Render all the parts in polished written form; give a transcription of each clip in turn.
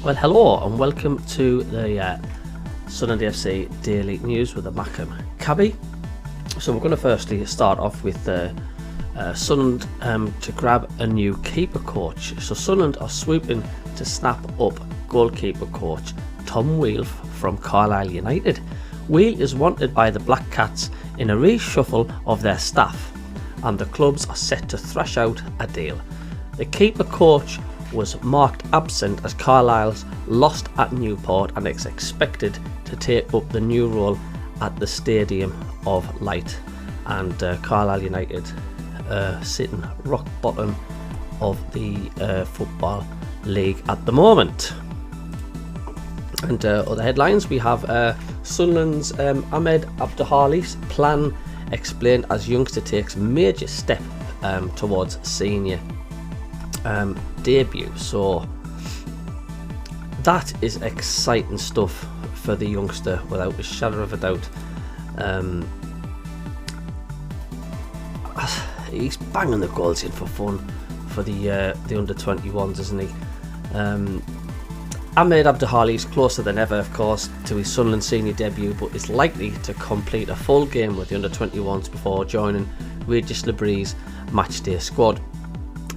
Well, hello and welcome to the Sunderland FC Daily News with the MACKEM CABBIE. So we're going to firstly start off with Sunderland to grab a new keeper coach. So Sunderland are swooping to snap up goalkeeper coach Tom Wheel from Carlisle United. Wheel is wanted by the Black Cats in a reshuffle of their staff, and the clubs are set to thrash out a deal. The keeper coach was marked absent as Carlisle's lost at Newport and is expected to take up the new role at the Stadium of Light. And Carlisle United sitting rock bottom of the Football League at the moment. And other headlines, we have Sunderland's Ahmed Abdulhali's plan explained as youngster takes major step towards senior debut. So that is exciting stuff for the youngster without a shadow of a doubt. He's banging the goals in for fun for the under 21s, isn't he? Ahmed Abdulhali is closer than ever, of course, to his Sunderland senior debut, but is likely to complete a full game with the under 21s before joining Regis Lebrie's matchday squad.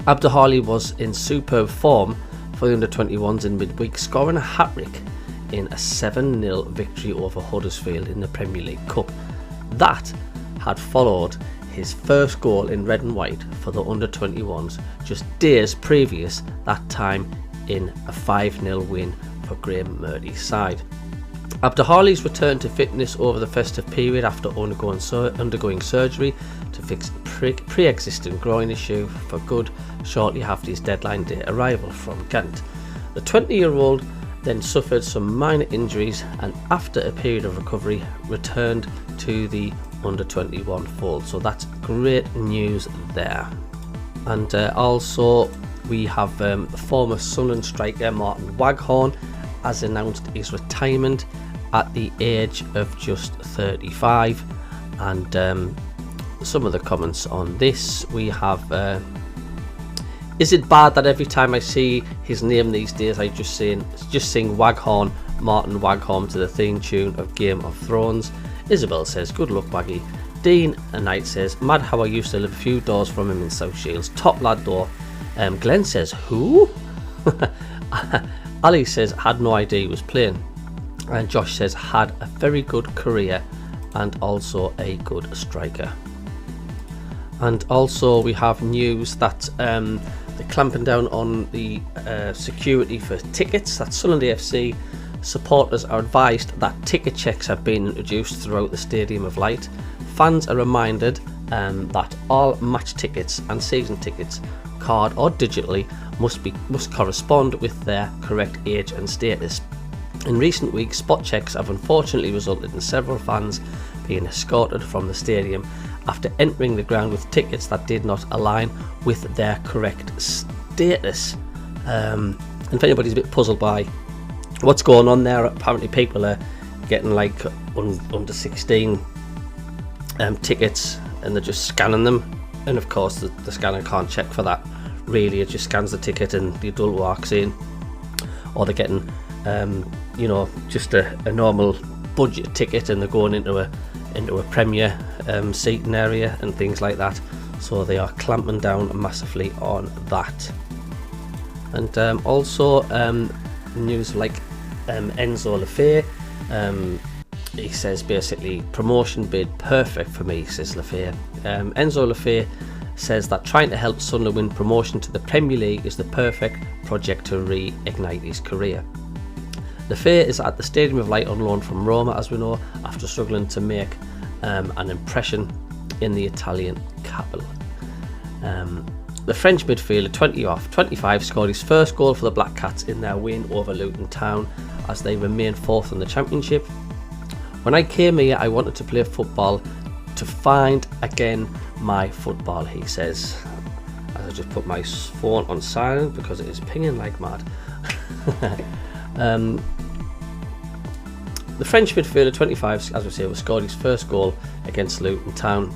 Abdulhali was in superb form for the under 21s in midweek, scoring a hat-trick in a 7-0 victory over Huddersfield in the Premier League Cup. That had followed his first goal in red and white for the under 21s just days previous, that time in a 5-0 win for Graham Murty's side. Abdulhali's return to fitness over the festive period after undergoing surgery to fix a pre-existing groin issue for good shortly after his deadline day arrival from Ghent. The 20-year-old then suffered some minor injuries and after a period of recovery returned to the under 21 fold. So that's great news there. And also we have the former Sunderland striker Martin Waghorn has announced his retirement at the age of just 35. And some of the comments on this, we have is it bad that every time I see his name these days I just sing Waghorn, Martin Waghorn to the theme tune of Game of Thrones? Isabel says good luck Waggy. Dean and Knight says mad how I used to live a few doors from him in South Shields, top lad though. Glenn says who? Ali says had no idea he was playing. And Josh says had a very good career and also a good striker. And also we have news that they're clamping down on the security for tickets. That Sunderland FC supporters are advised that ticket checks have been introduced throughout the Stadium of Light. Fans are reminded that all match tickets and season tickets, card or digitally, must correspond with their correct age and status. In recent weeks, spot checks have unfortunately resulted in several fans being escorted from the stadium after entering the ground with tickets that did not align with their correct status. And if anybody's a bit puzzled by what's going on there, apparently people are getting like under 16 tickets and they're just scanning them, and of course the scanner can't check for that really. It just scans the ticket and the adult walks in, or they're getting just a normal budget ticket and they're going into a premier seating area and things like that. So they are clamping down massively on that. And also news like Enzo Le Fée, he says basically promotion bid perfect for me, says Le Fée. Enzo Le Fée says that trying to help Sunderland win promotion to the Premier League is the perfect project to reignite his career. Le Fée is at the Stadium of Light on loan from Roma, as we know, after struggling to make an impression in the Italian capital. The French midfielder, 25, scored his first goal for the Black Cats in their win over Luton Town as they remain fourth in the Championship. When I came here, I wanted to play football to find again my football, he says. As I just put my phone on silent because it is pinging like mad. The French midfielder, 25, as we say, scored his first goal against Luton Town.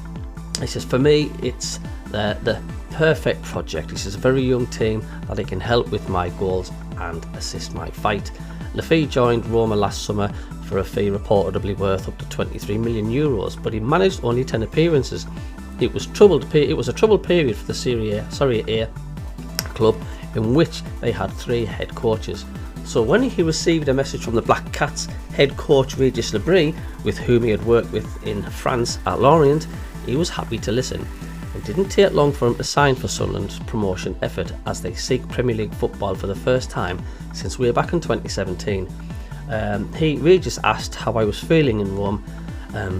He says, for me, it's the perfect project. He says, a very young team that I can help with my goals and assist my fight. Le Fée joined Roma last summer for a fee reportedly worth up to 23 million euros, but he managed only 10 appearances. It was a troubled period for the Serie A club, in which they had 3 head coaches. So when he received a message from the Black Cats head coach Régis Le Fée, with whom he had worked with in France at Lorient, he was happy to listen. It didn't take long for him to sign for Sunderland's promotion effort, as they seek Premier League football for the first time since way back in 2017. Régis asked how I was feeling in Rome.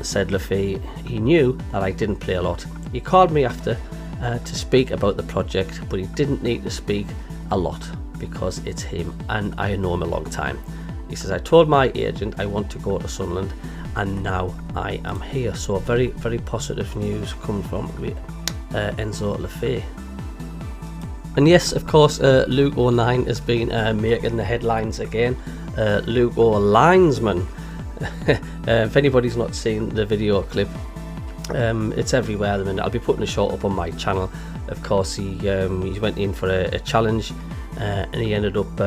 Said Le Fée, he knew that I didn't play a lot. He called me after to speak about the project, but he didn't need to speak a lot because it's him and I know him a long time. He says, I told my agent I want to go to Sunderland and now I am here. So very, very positive news coming from Enzo Le Fée. And yes, of course, Luke 09 has been making the headlines again. Luke Linesman. If anybody's not seen the video clip, it's everywhere at the minute. I'll be putting a shot up on my channel. Of course, he went in for a challenge and he ended up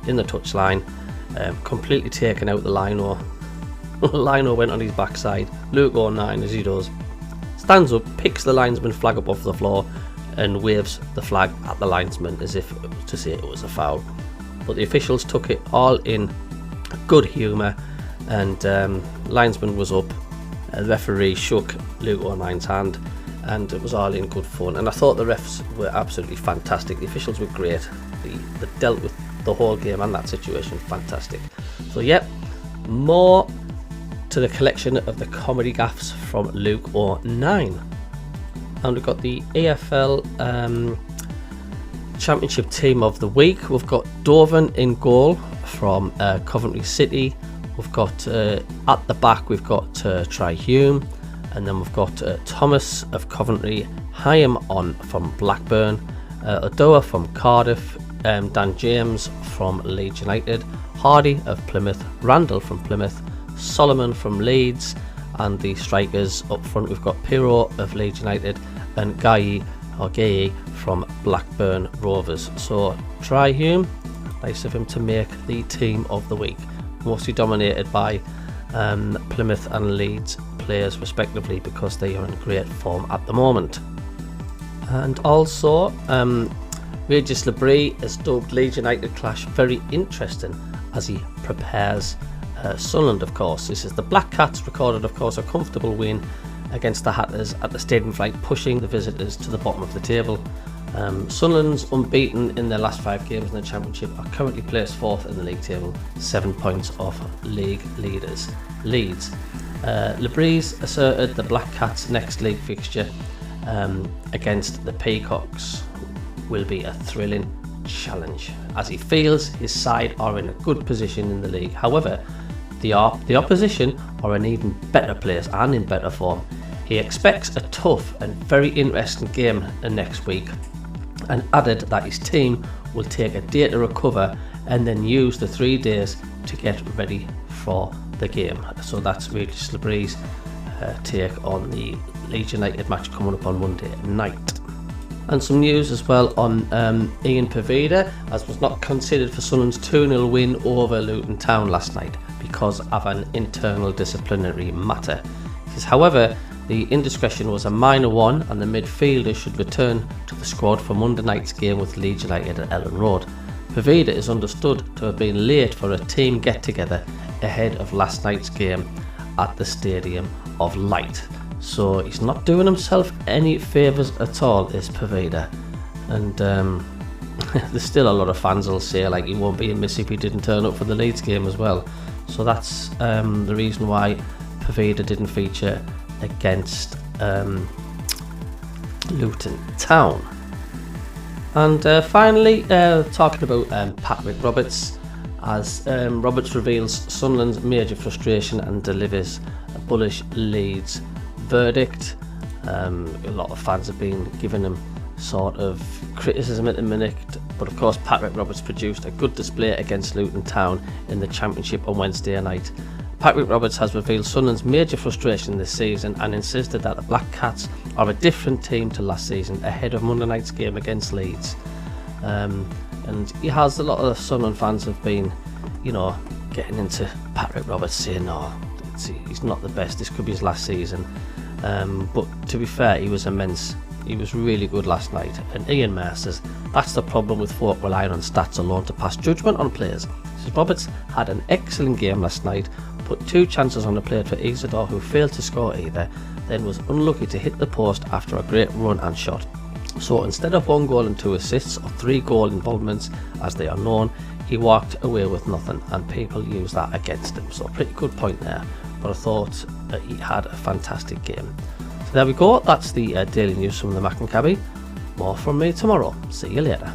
in the touchline, completely taking out the lino. Lino went on his backside. Luke 09, as he does, stands up, picks the linesman flag up off the floor and waves the flag at the linesman as if to say it was a foul. But the officials took it all in good humour, and linesman was up. The referee shook Luke 09's hand, and it was all in good fun. And I thought the refs were absolutely fantastic. The officials were great. They dealt with the whole game and that situation fantastic. So yep, more to the collection of the comedy gaffes from Luke 09. And we've got the EFL Championship Team of the Week. We've got Doven in goal from Coventry City. We've got at the back we've got Try Hume, and then we've got Thomas of Coventry, Hyam on from Blackburn, Odoa from Cardiff, Dan James from Leeds United, Hardy of Plymouth, Randall from Plymouth, Solomon from Leeds, and the strikers up front we've got Pirro of Leeds United and Gaye from Blackburn Rovers. So Try Hume, nice of him to make the Team of the Week. Mostly dominated by Plymouth and Leeds players respectively, because they are in great form at the moment. And also Régis Le Fée has dubbed Leeds United clash very interesting as he prepares Sunderland. Of course, this is the Black Cats recorded of course a comfortable win against the Hatters at the Stadium Flight, pushing the visitors to the bottom of the table. Sunderland's unbeaten in their last 5 games in the Championship, are currently placed 4th in the league table, 7 points off league leaders Leeds. Le Fée asserted the Black Cats' next league fixture against the Peacocks will be a thrilling challenge, as he feels his side are in a good position in the league. However, the opposition are in even better place and in better form. He expects a tough and very interesting game next week, and added that his team will take a day to recover and then use the 3 days to get ready for the game. So that's Régis Le Fée's take on the Leeds United match coming up on Monday night. And some news as well on Ian Poveda, as was not considered for Sunderland's 2-0 win over Luton Town last night because of an internal disciplinary matter. He says, however, the indiscretion was a minor one and the midfielder should return to the squad for Monday night's game with Leeds United at Ellen Road. Poveda is understood to have been late for a team get-together ahead of last night's game at the Stadium of Light. So he's not doing himself any favours at all, is Poveda. And there's still a lot of fans will say like he won't be in Miss if he didn't turn up for the Leeds game as well. So that's the reason why Poveda didn't feature against Luton Town. And finally, talking about Patrick Roberts, as Roberts reveals Sunderland's major frustration and delivers a bullish Leeds verdict. A lot of fans have been giving him sort of criticism at the minute, but of course Patrick Roberts produced a good display against Luton Town in the Championship on Wednesday night. Patrick Roberts has revealed Sunderland's major frustration this season and insisted that the Black Cats are a different team to last season ahead of Monday night's game against Leeds. And he has, a lot of the Sunderland fans have been, you know, getting into Patrick Roberts, saying, "No, he's not the best. This could be his last season." But to be fair, he was immense. He was really good last night. And Ian Mayer says that's the problem with folk relying on stats alone to pass judgment on players. He says Roberts had an excellent game last night, put 2 chances on the plate for Isidore, who failed to score either, then was unlucky to hit the post after a great run and shot. So instead of 1 goal and 2 assists, or 3 goal involvements as they are known, he walked away with nothing, and people use that against him. So a pretty good point there, but I thought that he had a fantastic game. So there we go, that's the daily news from the Mac and Cabbie. More from me tomorrow. See you later.